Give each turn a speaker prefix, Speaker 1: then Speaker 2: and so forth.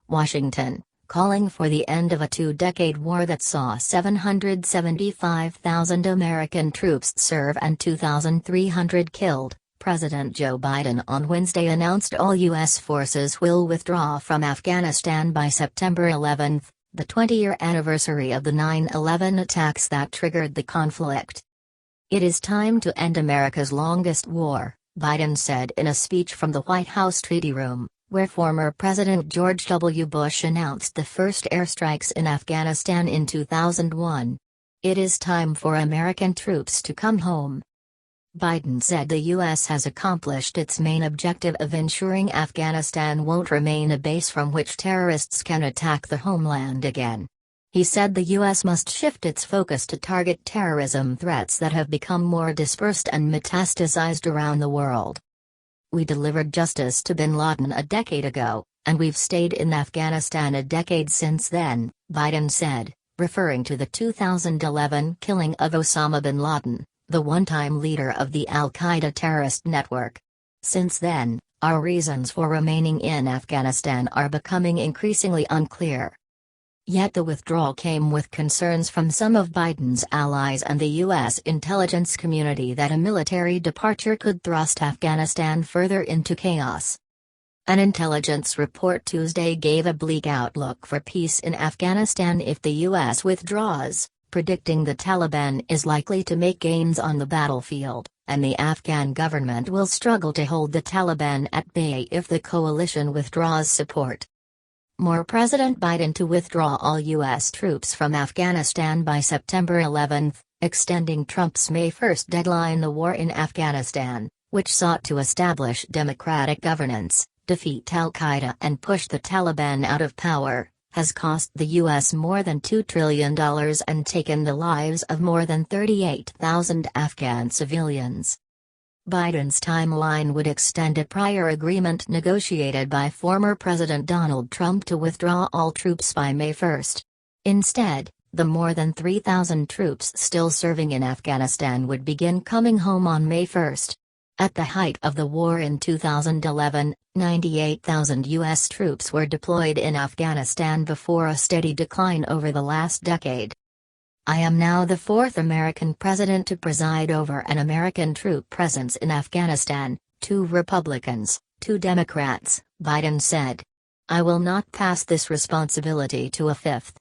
Speaker 1: Washington, calling for the end of a two-decade war that saw 775,000 American troops serve and 2,300 killed. President Joe Biden on Wednesday announced all U.S. forces will withdraw from Afghanistan by September 11, the 20-year anniversary of the 9/11 attacks that triggered the conflict. "It is time to end America's longest war," Biden said in a speech from the White House Treaty Room, where former President George W. Bush announced the first airstrikes in Afghanistan in 2001. "It is time for American troops to come home." Biden said the U.S. has accomplished its main objective of ensuring Afghanistan won't remain a base from which terrorists can attack the homeland again. He said the U.S. must shift its focus to target terrorism threats that have become more dispersed and metastasized around the world. "We delivered justice to bin Laden a decade ago, and we've stayed in Afghanistan a decade since then," Biden said, referring to the 2011 killing of Osama bin Laden, the one-time leader of the al-Qaeda terrorist network. "Since then, our reasons for remaining in Afghanistan are becoming increasingly unclear." Yet the withdrawal came with concerns from some of Biden's allies and the U.S. intelligence community that a military departure could thrust Afghanistan further into chaos. An intelligence report Tuesday gave a bleak outlook for peace in Afghanistan if the U.S. withdraws, predicting the Taliban is likely to make gains on the battlefield, and the Afghan government will struggle to hold the Taliban at bay if the coalition withdraws support. More President Biden to withdraw all U.S. troops from Afghanistan by September 11, extending Trump's May 1 deadline. The war in Afghanistan, which sought to establish democratic governance, defeat al-Qaeda and push the Taliban out of power, has cost the U.S. more than $2 trillion and taken the lives of more than 38,000 Afghan civilians. Biden's timeline would extend a prior agreement negotiated by former President Donald Trump to withdraw all troops by May 1. Instead, the more than 3,000 troops still serving in Afghanistan would begin coming home on May 1. At the height of the war in 2011, 98,000 U.S. troops were deployed in Afghanistan before a steady decline over the last decade. "I am now the fourth American president to preside over an American troop presence in Afghanistan, 2 Republicans, 2 Democrats," Biden said. "I will not pass this responsibility to a fifth."